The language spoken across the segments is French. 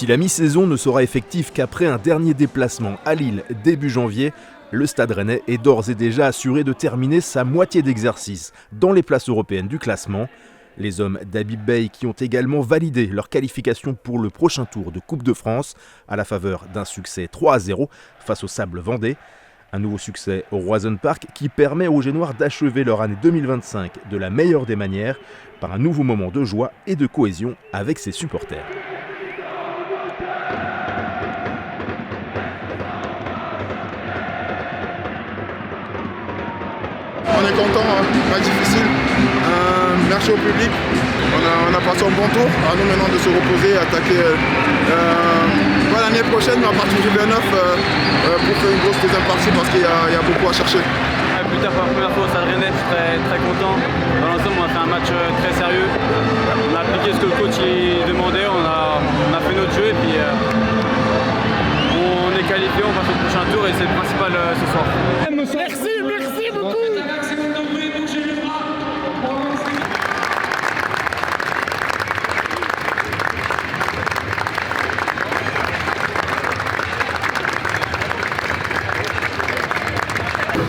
Si la mi-saison ne sera effective qu'après un dernier déplacement à Lille début janvier, le Stade Rennais est d'ores et déjà assuré de terminer sa moitié d'exercice dans les places européennes du classement. Les hommes d'Habib Beye qui ont également validé leur qualification pour le prochain tour de Coupe de France à la faveur d'un succès 3-0 face au Sable Vendée. Un nouveau succès au Roison Park qui permet aux Génois d'achever leur année 2025 de la meilleure des manières par un nouveau moment de joie et de cohésion avec ses supporters. On est content, match difficile. Merci au public. On a passé un bon tour. À nous maintenant de se reposer, attaquer l'année prochaine, mais à partir du 29 pour faire une grosse deuxième partie parce qu'il y a beaucoup à chercher. Plus tard pour la première fois au Stade Rennais, je suis très content. Dans l'ensemble, on a fait un match très sérieux. On a appliqué ce que le coach demandait, on a fait notre jeu et puis on est qualifié, on passe au prochain tour et c'est le principal ce soir. Merci beaucoup.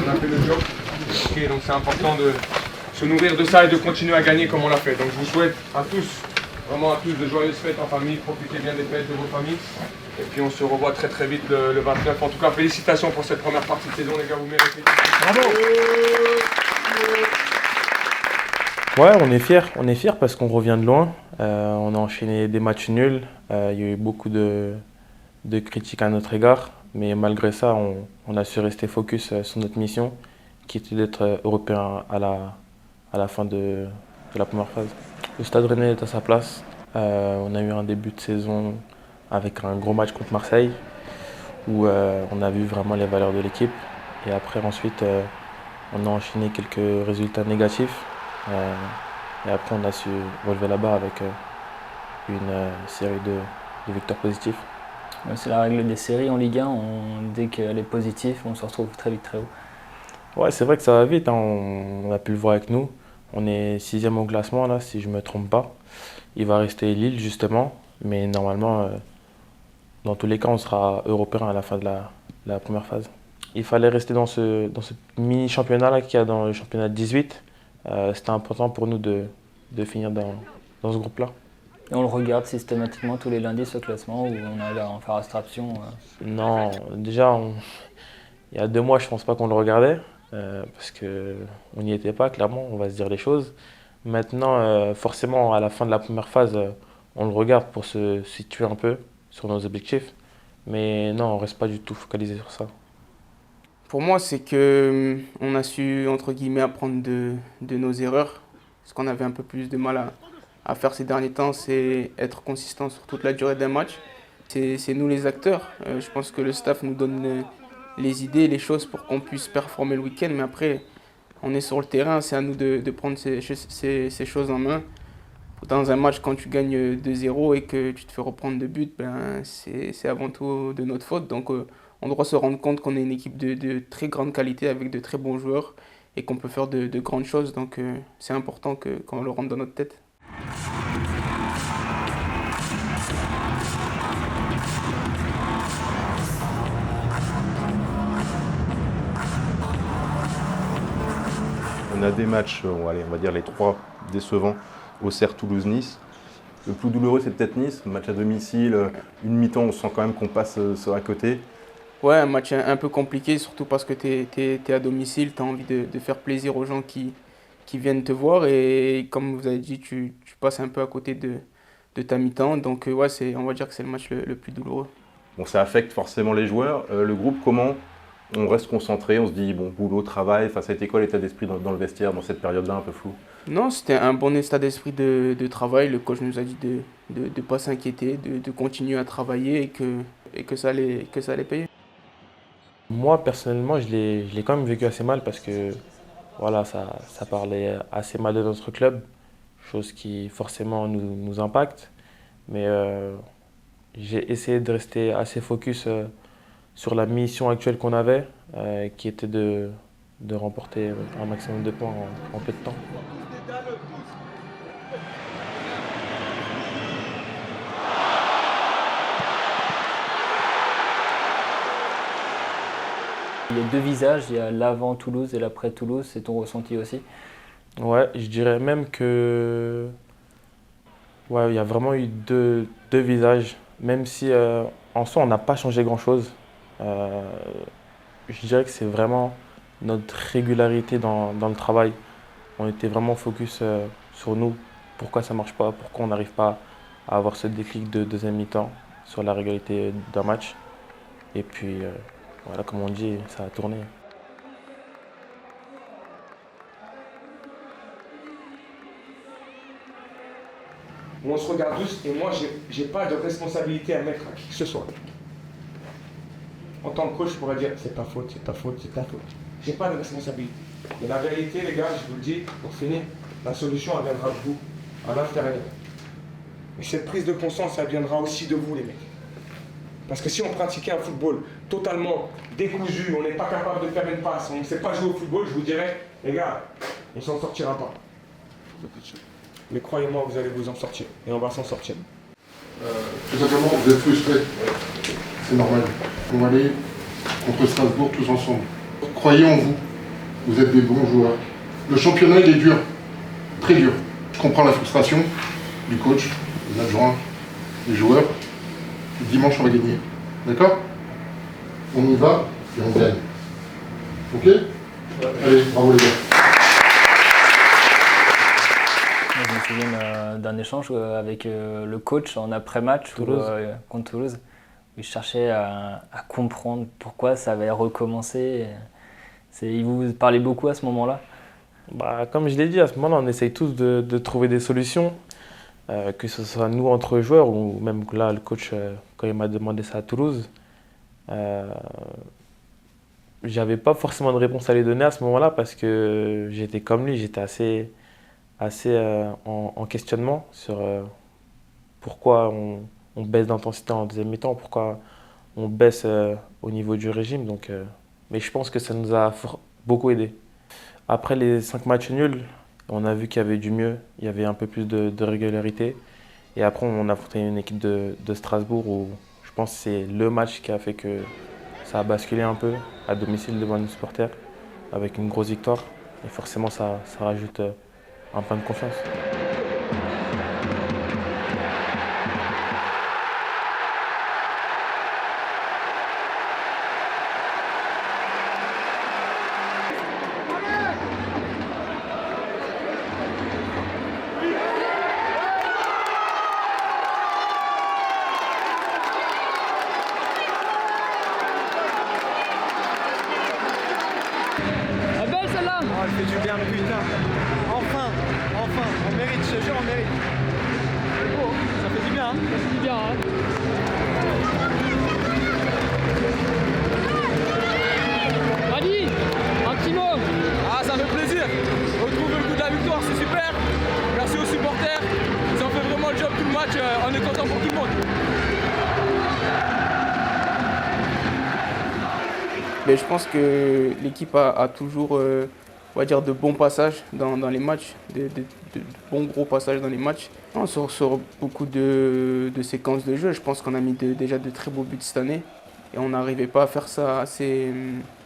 On a fait le job, okay, donc c'est important de se nourrir de ça et de continuer à gagner comme on l'a fait. Donc je vous souhaite à tous, vraiment à tous de joyeuses fêtes en famille, profitez bien des fêtes de vos familles. Et puis on se revoit très vite le 29. En tout cas, félicitations pour cette première partie de saison, les gars, vous méritez. Bravo. Ouais, on est fiers parce qu'on revient de loin. On a enchaîné des matchs nuls. Il y a eu beaucoup de critiques à notre égard. Mais malgré ça, on a su rester focus sur notre mission, qui était d'être européen à la fin de la première phase. Le Stade Rennais est à sa place. On a eu un début de saison avec un gros match contre Marseille, où on a vu vraiment les valeurs de l'équipe. Et après, ensuite, on a enchaîné quelques résultats négatifs. Et après, on a su relever la barre avec une série de victoires positives. C'est la règle des séries en Ligue 1, dès qu'elle est positive, on se retrouve très vite très haut. Ouais, c'est vrai que ça va vite, hein. On a pu le voir avec nous. On est 6e au classement, là, si je ne me trompe pas. Il va rester Lille, justement, mais normalement, dans tous les cas, on sera européen à la fin de la première phase. Il fallait rester dans ce mini-championnat qu'il y a dans le championnat de 18. C'était important pour nous de finir dans ce groupe-là. Et on le regarde systématiquement tous les lundis ce classement où on a là en faire abstraction. Non, déjà, il y a 2 mois, je ne pense pas qu'on le regardait, parce qu'on n'y était pas, clairement, on va se dire les choses. Maintenant, forcément, à la fin de la première phase, on le regarde pour se situer un peu sur nos objectifs. Mais non, on ne reste pas du tout focalisé sur ça. Pour moi, c'est qu'on a su, entre guillemets, apprendre de nos erreurs. Ce qu'on avait un peu plus de mal à faire ces derniers temps, c'est être consistant sur toute la durée d'un match. C'est nous les acteurs. Je pense que le staff nous donne les idées, les choses pour qu'on puisse performer le week-end. Mais après, on est sur le terrain, c'est à nous de prendre ces choses en main. Dans un match, quand tu gagnes 2-0 et que tu te fais reprendre 2 buts, c'est avant tout de notre faute. Donc on doit se rendre compte qu'on est une équipe de très grande qualité avec de très bons joueurs et qu'on peut faire de grandes choses. Donc c'est important qu'on le rentre dans notre tête. On a des matchs, on va dire les 3 décevants, Auxerre, Toulouse, Nice. Le plus douloureux, c'est peut-être Nice, match à domicile, une mi-temps, on sent quand même qu'on passe à côté. Ouais, un match un peu compliqué, surtout parce que tu es à domicile, tu as envie de faire plaisir aux gens qui viennent te voir et comme vous avez dit, tu passes un peu à côté de ta mi-temps. Donc ouais, on va dire que c'est le match le plus douloureux. Bon, ça affecte forcément les joueurs. Le groupe, comment on reste concentré, on se dit, bon, boulot, travail, ça a été quoi l'état d'esprit dans le vestiaire, dans cette période-là un peu floue? Non, c'était un bon état d'esprit de travail. Le coach nous a dit de ne pas s'inquiéter, de continuer à travailler et que ça allait payer. Moi, personnellement, je l'ai quand même vécu assez mal parce que voilà, ça parlait assez mal de notre club, chose qui forcément nous impacte. Mais j'ai essayé de rester assez focus sur la mission actuelle qu'on avait, qui était de remporter un maximum de points en peu de temps. Il y a deux visages, il y a l'avant Toulouse et l'après Toulouse, c'est ton ressenti aussi? Ouais, je dirais même que ouais, il y a vraiment eu deux visages, même si en soi on n'a pas changé grand-chose. Je dirais que c'est vraiment notre régularité dans le travail. On était vraiment focus sur nous, pourquoi ça ne marche pas, pourquoi on n'arrive pas à avoir ce déclic de deuxième mi-temps sur la régularité d'un match. Et puis, voilà, comme on dit, ça a tourné. On se regarde tous et moi, j'ai pas de responsabilité à mettre à qui que ce soit. En tant que coach, je pourrais dire c'est ta faute, c'est ta faute, c'est ta faute. J'ai pas de responsabilité. Mais la réalité, les gars, je vous le dis, pour finir, la solution, elle viendra de vous, à l'intérieur. Et cette prise de conscience, elle viendra aussi de vous, les mecs. Parce que si on pratiquait un football totalement décousu, on n'est pas capable de faire une passe, on ne sait pas jouer au football, je vous dirais, les gars, on ne s'en sortira pas. Mais croyez-moi, vous allez vous en sortir. Et on va s'en sortir. Tout simplement, vous êtes frustrés. C'est normal. On va aller contre Strasbourg tous ensemble. Croyez en vous. Vous êtes des bons joueurs. Le championnat, il est dur. Très dur. Je comprends la frustration du coach, des adjoints, des joueurs. Dimanche, on va gagner. D'accord? On y va et on gagne. Ok? Allez, bravo les gars. Je me souviens d'un échange avec le coach en après-match contre Toulouse, où il cherchait à comprendre pourquoi ça avait recommencé. Il vous parlait beaucoup à ce moment-là? Bah, comme je l'ai dit, à ce moment-là, on essaye tous de trouver des solutions, que ce soit nous entre joueurs ou même là, le coach, quand il m'a demandé ça à Toulouse, j'avais pas forcément de réponse à lui donner à ce moment-là parce que j'étais comme lui, j'étais assez en questionnement sur pourquoi on baisse d'intensité en deuxième mi-temps, pourquoi on baisse au niveau du régime. Donc, mais je pense que ça nous a beaucoup aidé. Après les 5 matchs nuls, on a vu qu'il y avait du mieux, il y avait un peu plus de régularité. Et après, on a affronté une équipe de Strasbourg où je pense que c'est le match qui a fait que ça a basculé un peu à domicile devant nos supporters avec une grosse victoire. Et forcément, ça rajoute un point de confiance. Elle fait du bien, putain. Enfin, on mérite, je te jure, on mérite. C'est beau, ça fait du bien, hein. Ça fait du bien, hein. Mani, un petit mot. Ah, ça fait plaisir. Retrouver le goût de la victoire, c'est super. Merci aux supporters. Ils ont fait vraiment le job tout le match. On est content pour tout le monde. Mais je pense que l'équipe a toujours on va dire de bons passages dans les matchs, de bons gros passages dans les matchs. Sur beaucoup de séquences de jeu, je pense qu'on a mis déjà de très beaux buts cette année et on n'arrivait pas à faire ça assez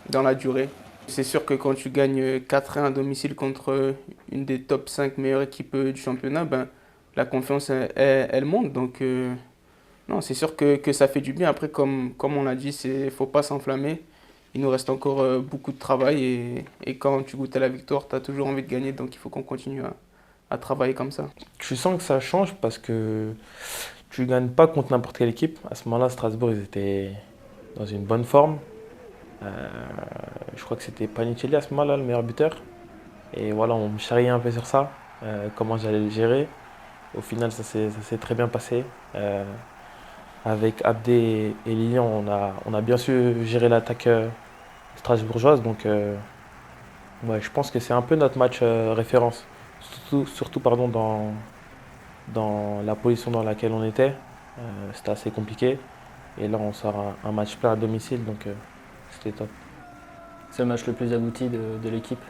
dans la durée. C'est sûr que quand tu gagnes 4-1 à domicile contre une des top 5 meilleures équipes du championnat, ben, la confiance elle monte. Donc non, c'est sûr que ça fait du bien. Après, comme on l'a dit, il ne faut pas s'enflammer. Il nous reste encore beaucoup de travail et quand tu goûtes à la victoire, tu as toujours envie de gagner. Donc il faut qu'on continue à travailler comme ça. Je sens que ça change parce que tu ne gagnes pas contre n'importe quelle équipe. À ce moment-là, Strasbourg, ils étaient dans une bonne forme. Je crois que c'était Panicelli à ce moment-là, le meilleur buteur. Et voilà, on me charriait un peu sur ça, comment j'allais le gérer. Au final, ça s'est très bien passé. Avec Abdé et Lilian, on a bien su gérer l'attaque strasbourgeoise. Donc, ouais, je pense que c'est un peu notre match référence. Surtout dans la position dans laquelle on était. C'était assez compliqué. Et là, on sort un match plein à domicile, donc c'était top. C'est le match le plus abouti de l'équipe?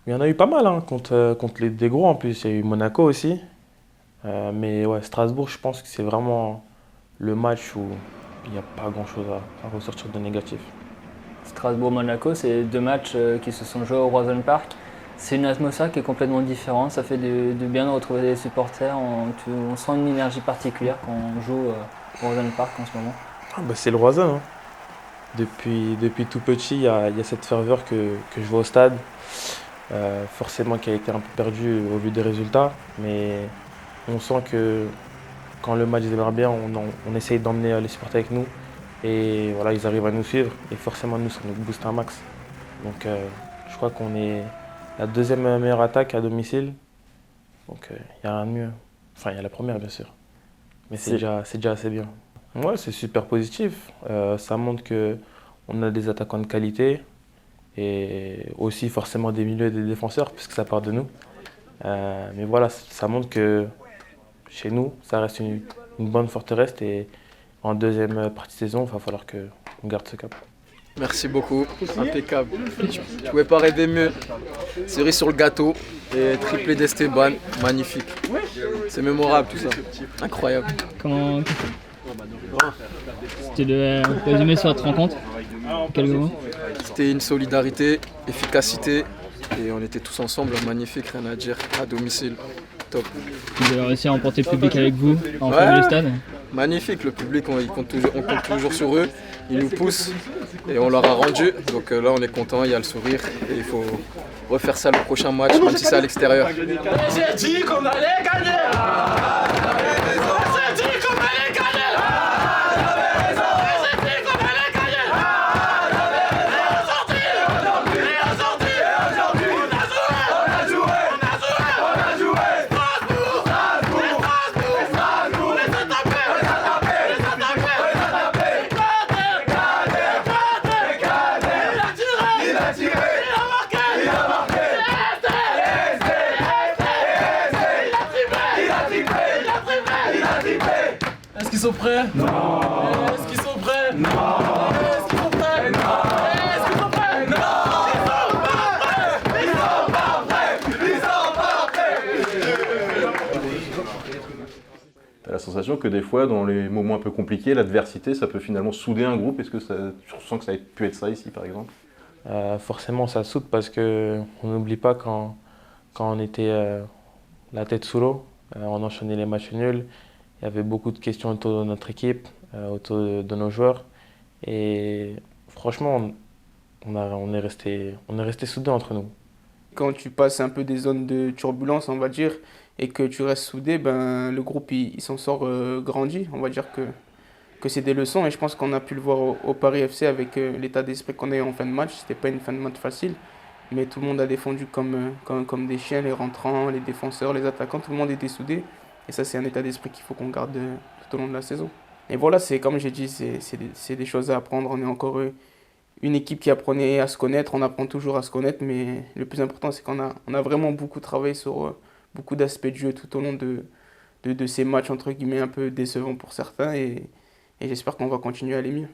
Il y en a eu pas mal, hein, contre des gros en plus. Il y a eu Monaco aussi. Mais ouais, Strasbourg, je pense que c'est vraiment le match où il n'y a pas grand-chose à ressortir de négatif. Strasbourg-Monaco, c'est 2 matchs qui se sont joués au Roison Park. C'est une atmosphère qui est complètement différente, ça fait du bien de retrouver des supporters, on sent une énergie particulière quand on joue au Roison Park en ce moment. C'est le Roison. Hein. Depuis tout petit, il y a cette ferveur que je vois au stade, forcément qui a été un peu perdue au vu des résultats, mais on sent que quand le match démarre bien, on essaye d'emmener les supporters avec nous et voilà, ils arrivent à nous suivre et forcément nous, ça nous booste un max. Donc je crois qu'on est la 2e meilleure attaque à domicile, donc il y a rien de mieux. Enfin, il y a la première bien sûr, mais c'est déjà assez bien. Ouais, c'est super positif. Ça montre qu'on a des attaquants de qualité et aussi forcément des milieux et des défenseurs puisque ça part de nous. Mais voilà, ça montre que chez nous, ça reste une bonne forteresse et en 2e partie de saison, il va falloir qu'on garde ce cap. Merci beaucoup, impeccable. Je ne pouvais pas rêver mieux. Cerise sur le gâteau et triplé d'Esteban, magnifique. C'est mémorable tout ça, incroyable. C'était de résumer sur votre rencontre, quelques mots. C'était une solidarité, efficacité et on était tous ensemble, magnifique, rien à dire, à domicile, top. Vous avez réussi à emporter le public avec vous en fin du stade? Magnifique, le public, on compte toujours sur eux, ils nous poussent et on leur a rendu. Donc là on est content, il y a le sourire et il faut refaire ça le prochain match, même si c'est à l'extérieur. J'ai dit qu'on allait gagner. Est-ce qu'ils sont prêts? Non. Est-ce qu'ils sont prêts? Non. Est-ce qu'ils sont prêts? Non. Est-ce qu'ils sont prêts? Non. Ils sont pas prêts. Ils sont pas prêts. T'as la sensation que des fois, dans les moments un peu compliqués, l'adversité, ça peut finalement souder un groupe. Est-ce que tu ressens que ça a pu être ça ici, par exemple? Forcément, ça soude parce qu'on n'oublie pas quand on était la tête sous l'eau, on enchaînait les matchs nuls. Il y avait beaucoup de questions autour de notre équipe, autour de nos joueurs. Et franchement, on est resté soudés entre nous. Quand tu passes un peu des zones de turbulence, on va dire, et que tu restes soudé, le groupe il s'en sort grandi. On va dire que c'est des leçons et je pense qu'on a pu le voir au Paris FC avec l'état d'esprit qu'on a eu en fin de match. C'était pas une fin de match facile, mais tout le monde a défendu comme des chiens, les rentrants, les défenseurs, les attaquants, tout le monde était soudé. Et ça, c'est un état d'esprit qu'il faut qu'on garde tout au long de la saison. Et voilà, c'est comme j'ai dit, c'est des choses à apprendre. On est encore une équipe qui apprenait à se connaître, on apprend toujours à se connaître, mais le plus important, c'est qu'on a vraiment beaucoup travaillé sur beaucoup d'aspects de jeu tout au long de ces matchs, entre guillemets, un peu décevants pour certains. Et j'espère qu'on va continuer à aller mieux.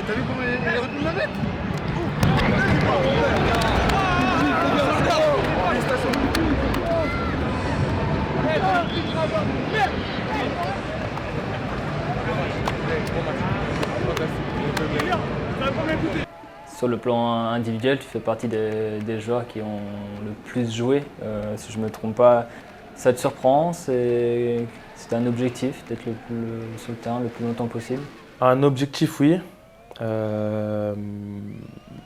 T'as vu comment il est retenu la net? Sur le plan individuel, tu fais partie des joueurs qui ont le plus joué. Si je ne me trompe pas, ça te surprend? C'est un objectif d'être sur le terrain le plus longtemps possible? Un objectif, oui.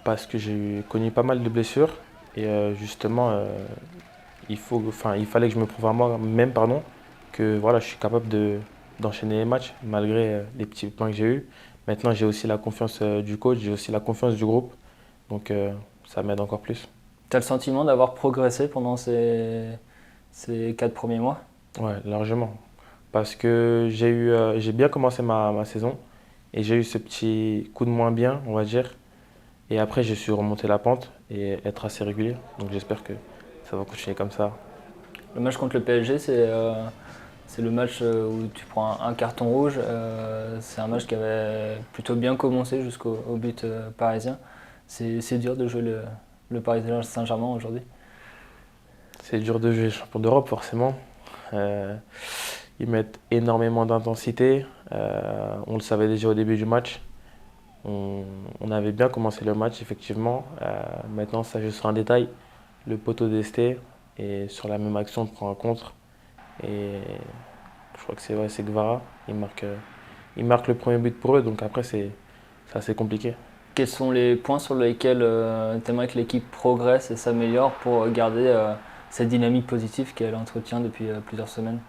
Parce que j'ai connu pas mal de blessures et justement il fallait que je me prouve à moi-même que voilà, je suis capable d'enchaîner les matchs malgré les petits points que j'ai eus. Maintenant j'ai aussi la confiance du coach, j'ai aussi la confiance du groupe, donc ça m'aide encore plus. Tu as le sentiment d'avoir progressé pendant ces 4 premiers mois? Ouais, largement, parce que j'ai bien commencé ma saison. Et j'ai eu ce petit coup de moins bien, on va dire. Et après, j'ai su remonter la pente et être assez régulier. Donc j'espère que ça va continuer comme ça. Le match contre le PSG, c'est le match où tu prends un carton rouge. C'est un match qui avait plutôt bien commencé jusqu'au but parisien. C'est dur de jouer le Paris Saint-Germain aujourd'hui? C'est dur de jouer champion d'Europe, forcément. Ils mettent énormément d'intensité. On le savait déjà au début du match. On avait bien commencé le match, effectivement. Maintenant, ça joue sur un détail. Le poteau d'Esté, et sur la même action, on prend un contre. Et je crois que c'est Guevara. Il marque le premier but pour eux, donc après, c'est assez compliqué. Quels sont les points sur lesquels tu aimerais que l'équipe progresse et s'améliore pour garder cette dynamique positive qu'elle entretient depuis plusieurs semaines?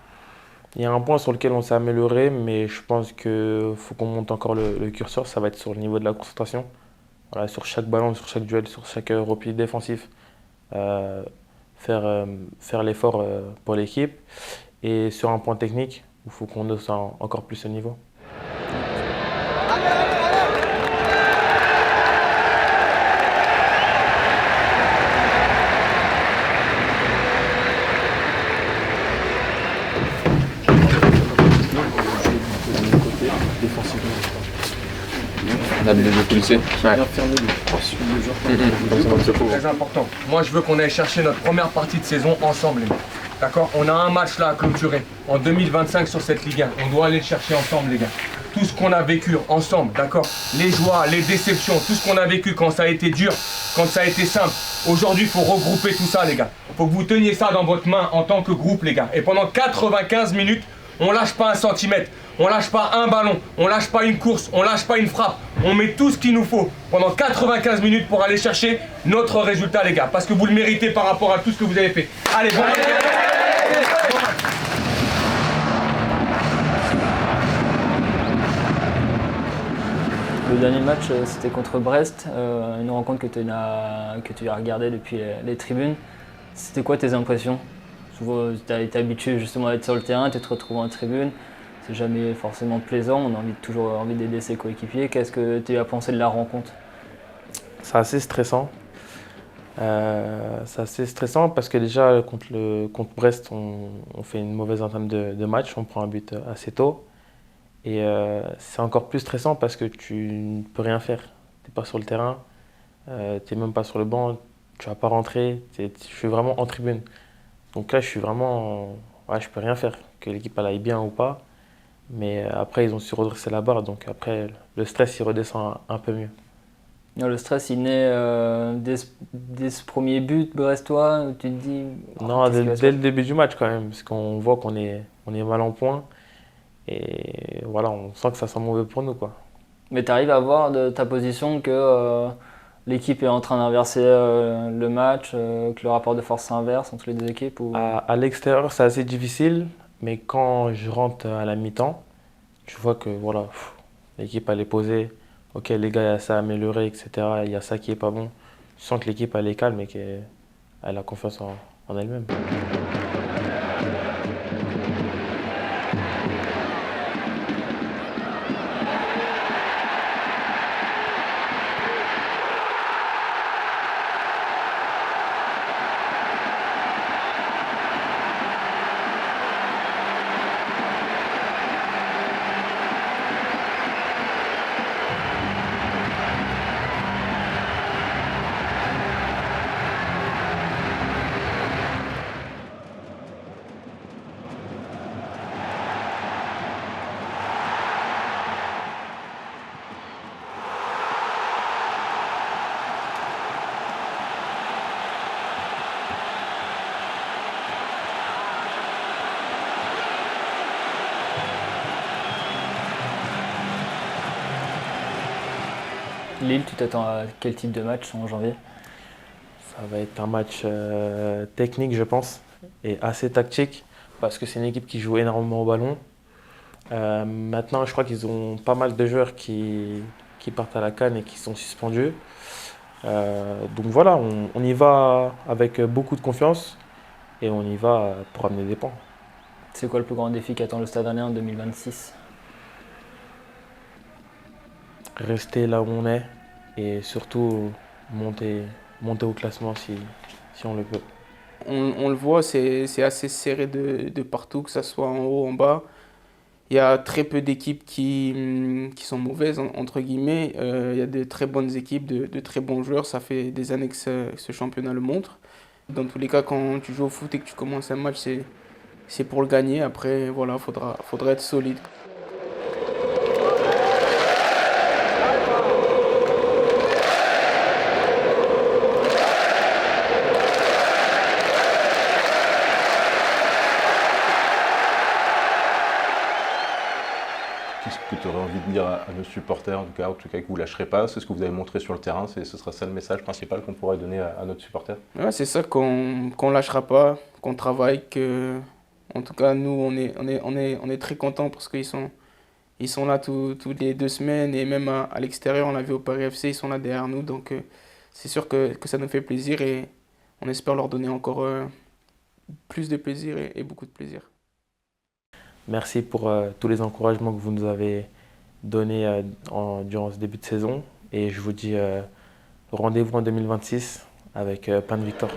Il y a un point sur lequel on s'est amélioré, mais je pense qu'il faut qu'on monte encore le curseur. Ça va être sur le niveau de la concentration. Voilà, sur chaque ballon, sur chaque duel, sur chaque repli défensif. Faire l'effort pour l'équipe. Et sur un point technique, il faut qu'on hausse encore plus ce niveau. On a les deux policiers. Très important. Moi, je veux qu'on aille chercher notre première partie de saison ensemble, les gars. D'accord? On a un match là à clôturer en 2025 sur cette Ligue 1. On doit aller le chercher ensemble, les gars. Tout ce qu'on a vécu ensemble, d'accord? Les joies, les déceptions, tout ce qu'on a vécu quand ça a été dur, quand ça a été simple. Aujourd'hui, il faut regrouper tout ça, les gars. Il faut que vous teniez ça dans votre main en tant que groupe, les gars. Et pendant 95 minutes, on lâche pas un centimètre. On lâche pas un ballon, on lâche pas une course, on lâche pas une frappe. On met tout ce qu'il nous faut pendant 95 minutes pour aller chercher notre résultat, les gars. Parce que vous le méritez par rapport à tout ce que vous avez fait. Allez, bon match. Le dernier match, c'était contre Brest, une rencontre que tu as regardée depuis les tribunes. C'était quoi tes impressions? Souvent, tu as été habitué justement à être sur le terrain, tu te retrouves en tribune. C'est jamais forcément plaisant, on a toujours envie d'aider ses coéquipiers. Qu'est-ce que tu as pensé de la rencontre? C'est assez stressant. Parce que déjà contre Brest, on fait une mauvaise entame de match, on prend un but assez tôt. Et c'est encore plus stressant parce que tu ne peux rien faire. Tu n'es pas sur le terrain, tu n'es même pas sur le banc, tu ne vas pas rentrer, je suis vraiment en tribune. Donc là, je suis vraiment... Ouais, je ne peux rien faire, que l'équipe aille bien ou pas. Mais après, ils ont su redresser la barre, donc après, le stress, il redescend un peu mieux. Non, le stress, il naît dès ce premier but brestois, où tu te dis... Non, dès le début du match quand même, parce qu'on voit qu'on est mal en point. Et voilà, on sent que ça sent mauvais pour nous, quoi. Mais tu arrives à voir de ta position que l'équipe est en train d'inverser le match, que le rapport de force s'inverse entre les deux équipes ou... À l'extérieur, c'est assez difficile. Mais quand je rentre à la mi-temps, je vois que voilà, l'équipe elle est posée. Ok, les gars, il y a ça à améliorer, etc. Il y a ça qui est pas bon. Je sens que l'équipe elle est calme et qu'elle a confiance en elle-même. Lille, tu t'attends à quel type de match en janvier? Ça va être un match technique, je pense, et assez tactique, parce que c'est une équipe qui joue énormément au ballon. Maintenant, je crois qu'ils ont pas mal de joueurs qui partent à la CAN et qui sont suspendus. Donc voilà, on y va avec beaucoup de confiance et on y va pour amener des points. C'est quoi le plus grand défi qu'attend le Stade Rennais en 2026? Rester là où on est et surtout monter au classement si on le peut. On le voit, c'est assez serré de partout, que ce soit en haut, en bas. Il y a très peu d'équipes qui sont mauvaises, entre guillemets. Il y a de très bonnes équipes, de très bons joueurs. Ça fait des années que ce championnat le montre. Dans tous les cas, quand tu joues au foot et que tu commences un match, c'est pour le gagner. Après, voilà, faudra être solide. Qu'est-ce que tu aurais envie de dire à nos supporters, en tout cas que vous ne lâcherez pas? C'est ce que vous avez montré sur le terrain, ce sera ça le message principal qu'on pourrait donner à notre supporter? Ouais, c'est ça, qu'on lâchera pas, qu'on travaille, que, en tout cas, nous, on est très contents parce qu'ils sont là toutes les 2 semaines et même à l'extérieur, on l'a vu au Paris FC, ils sont là derrière nous. Donc, c'est sûr que ça nous fait plaisir et on espère leur donner encore plus de plaisir et beaucoup de plaisir. Merci pour tous les encouragements que vous nous avez donnés durant ce début de saison. Et je vous dis rendez-vous en 2026 avec plein de victoires.